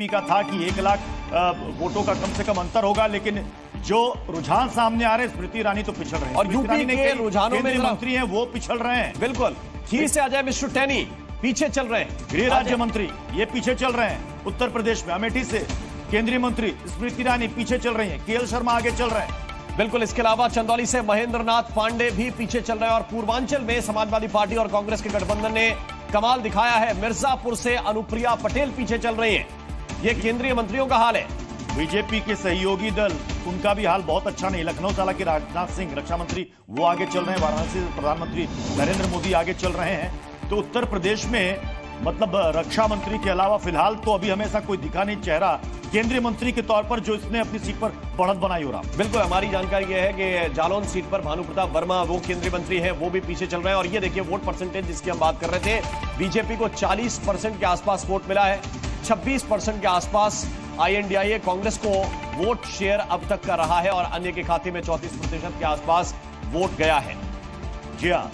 का था कि 1 लाख वोटों का कम से कम अंतर होगा, लेकिन जो रुझान सामने आ रहे हैं, स्मृति ईरानी तो पिछड़ रहे हैं और यूपी के रुझानों में मंत्री हैं वो पिछड़ रहे हैं। बिल्कुल खीर से अजय मिश्र टैनी पीछे चल रहे हैं। गृह राज्य मंत्री ये पीछे चल रहे हैं। उत्तर प्रदेश में अमेठी से केंद्रीय मंत्री स्मृति ईरानी पीछे चल रही हैं। केएल शर्मा आगे चल रहे हैं। बिल्कुल, इसके अलावा चंदौली से महेंद्र नाथ पांडे भी पीछे चल रहे हैं और पूर्वांचल में समाजवादी पार्टी और कांग्रेस के गठबंधन ने कमाल दिखाया है। मिर्जापुर से अनुप्रिया पटेल पीछे चल रही है। ये केंद्रीय मंत्रियों का हाल है। बीजेपी के सहयोगी दल, उनका भी हाल बहुत अच्छा नहीं। लखनऊ से हालांकि राजनाथ सिंह रक्षा मंत्री वो आगे चल रहे हैं। वाराणसी से प्रधानमंत्री नरेंद्र मोदी आगे चल रहे हैं। तो उत्तर प्रदेश में मतलब रक्षा मंत्री के अलावा फिलहाल तो अभी हमें ऐसा कोई दिखा नहीं चेहरा केंद्रीय मंत्री के तौर पर जो इसने अपनी सीट पर बढ़त बनाई हो रहा। बिल्कुल, हमारी जानकारी यह है कि जालौन सीट पर भानु प्रताप वर्मा वो केंद्रीय मंत्री हैं, वो भी पीछे चल रहे हैं। और ये देखिए वोट परसेंटेज जिसकी हम बात कर रहे थे, बीजेपी को 40% के आसपास वोट मिला है। 26% के आसपास INDIA कांग्रेस को वोट शेयर अब तक का रहा है और अन्य के खाते में 34% के आसपास वोट गया है। जी हाँ,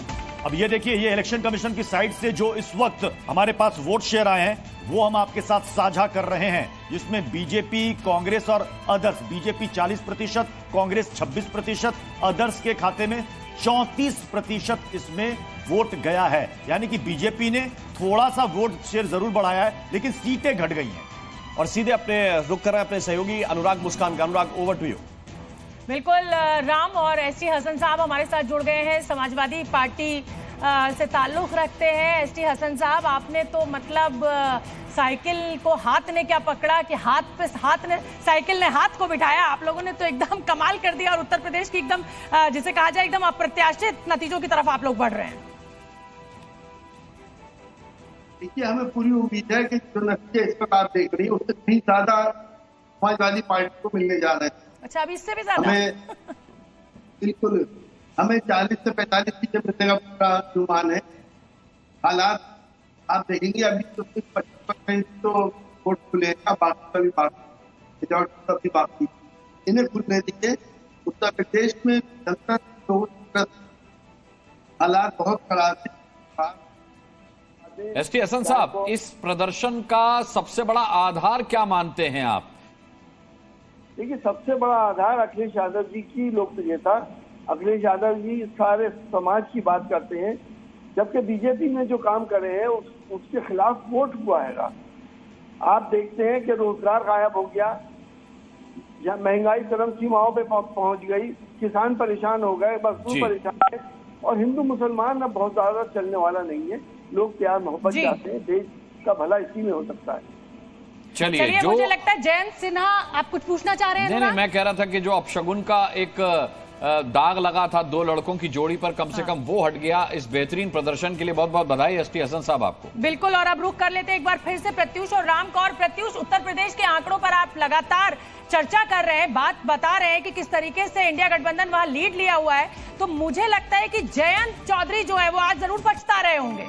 अब ये देखिए, ये इलेक्शन कमीशन की साइड से जो इस वक्त हमारे पास वोट शेयर आए हैं वो हम आपके साथ साझा कर रहे हैं, जिसमें बीजेपी, कांग्रेस और अदर्स, बीजेपी 40%, कांग्रेस 26%, अदर्स के खाते में 34% इसमें वोट गया है। यानी कि बीजेपी ने थोड़ा सा वोट शेयर जरूर बढ़ाया है, लेकिन सीटें घट गई हैं। और सीधे अपने रुख कर रहे हैं अपने सहयोगी अनुराग मुस्कान का। अनुराग, ओवर टू यू। बिल्कुल राम, और एसटी हसन साहब हमारे साथ जुड़ गए हैं, समाजवादी पार्टी से ताल्लुक रखते हैं। एसटी हसन साहब, आपने तो मतलब साइकिल को हाथ ने क्या पकड़ा कि साइकिल ने हाथ को बिठाया। आप लोगों ने तो एकदम कमाल कर दिया और उत्तर प्रदेश की एकदम जिसे कहा जाए एकदम अप्रत्याशित नतीजों की तरफ आप लोग बढ़ रहे हैं। देखिए, हमें पूरी उम्मीद है कि जो नतीजे इस पर आप देख रही है उससे कहीं ज्यादा समाजवादी पार्टी को मिलने जा रहे हैं। अच्छा, अभी इससे भी ज्यादा? बिल्कुल, हमें 40 से 45 सीटें मिलने का पूरा अनुमान है। हालात आप देखेंगे, अभी तो सिर्फ 25% तो वोट खुलेगा, बाकी सभी बाकी इन्हें खुलने दीजिए। उत्तर प्रदेश में जनता हालात बहुत खराब है। एसटी हसन साहब, इस प्रदर्शन का सबसे बड़ा आधार क्या मानते हैं आप? देखिए, सबसे बड़ा आधार अखिलेश यादव जी की लोकप्रियता। अखिलेश यादव जी सारे समाज की बात करते हैं, जबकि बीजेपी में जो काम कर रहे हैं उसके खिलाफ वोट हुआ है। आप देखते हैं कि रोजगार गायब हो गया, महंगाई चरम सीमाओं पे पहुंच गई, किसान परेशान हो गए, मजदूर परेशान है, और हिंदू मुसलमान अब बहुत ज्यादा चलने वाला नहीं है। लोग प्यार मोहब्बत चाहते हैं, देश का भला इसी में हो सकता है। चलिए, जो मुझे लगता है जयंत सिन्हा आप कुछ पूछना चाह रहे हैं? नहीं, मैं कह रहा था कि जो अपशगुन का एक दाग लगा था 2 लड़कों की जोड़ी पर, कम से कम वो हट गया। इस बेहतरीन प्रदर्शन के लिए बहुत बहुत बधाई एसटी हसन साहब आपको। बिल्कुल, और अब रुख कर लेते हैं एक बार फिर से प्रत्युष और राम का। और प्रत्युष, उत्तर प्रदेश के आंकड़ों पर आप लगातार चर्चा कर रहे हैं, बात बता रहे हैं कि किस तरीके से इंडिया गठबंधन वहां लीड लिया हुआ है। तो मुझे लगता है कि जयंत चौधरी जो है वो आज जरूर पछता रहे होंगे।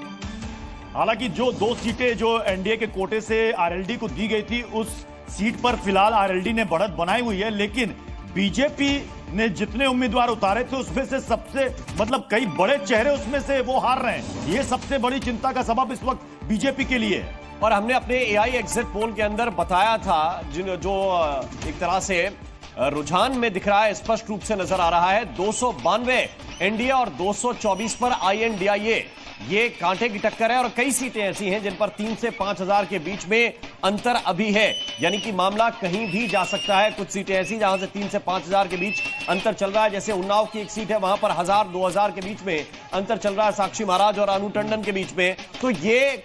हालांकि जो 2 सीटें जो एनडीए के कोटे से आरएलडी को दी गई थी, उस सीट पर फिलहाल आरएलडी ने बढ़त बनाई हुई है, लेकिन बीजेपी ने जितने उम्मीदवार उतारे थे उसमें से सबसे मतलब कई बड़े चेहरे उसमें से वो हार रहे हैं। ये सबसे बड़ी चिंता का सबब इस वक्त बीजेपी के लिए है। और हमने अपने AI एग्जिट पोल के अंदर बताया था, जो एक तरह से रुझान में दिख रहा है, स्पष्ट रूप से नजर आ रहा है। 292 एनडीए और 224 पर INDIA, ये कांटे की टक्कर है। और कई सीटें ऐसी हैं जिन पर 3 से 5 हजार के बीच में अंतर अभी है, यानी कि मामला कहीं भी जा सकता है। कुछ सीटें ऐसी जहां से 3 से 5 हजार के बीच अंतर चल रहा है, जैसे उन्नाव की एक सीट है, वहां पर 1000-2000 के बीच में अंतर चल रहा है, साक्षी महाराज और अनु टंडन के बीच में। तो ये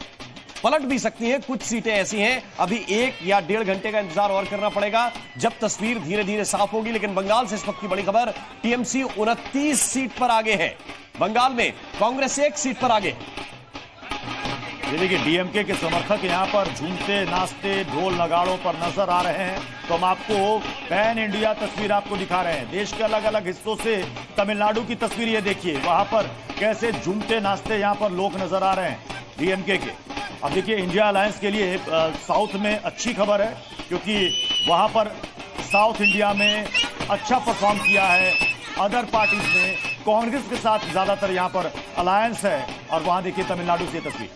पलट भी सकती हैं। कुछ सीटें ऐसी हैं, अभी 1 या 1.5 घंटे का इंतजार और करना पड़ेगा जब तस्वीर धीरे धीरे साफ होगी। लेकिन बंगाल से इस वक्त की बड़ी खबर, टीएमसी 29 सीट पर आगे है। बंगाल में कांग्रेस 1 सीट पर आगे। ये देखिए, डीएमके के समर्थक यहाँ पर झूमते नाचते ढोल नगाड़ों पर नजर आ रहे हैं। तो हम आपको पैन इंडिया तस्वीर आपको दिखा रहे हैं, देश के अलग अलग हिस्सों से। तमिलनाडु की तस्वीर ये देखिए, वहां पर कैसे झूमते नाचते यहाँ पर लोग नजर आ रहे हैं डीएमके के। अब देखिए, इंडिया अलायंस के लिए साउथ में अच्छी खबर है, क्योंकि वहां पर साउथ इंडिया में अच्छा परफॉर्म किया है अदर पार्टीज ने। कांग्रेस के साथ ज्यादातर यहां पर अलायंस है। और वहां देखिए तमिलनाडु से तस्वीर।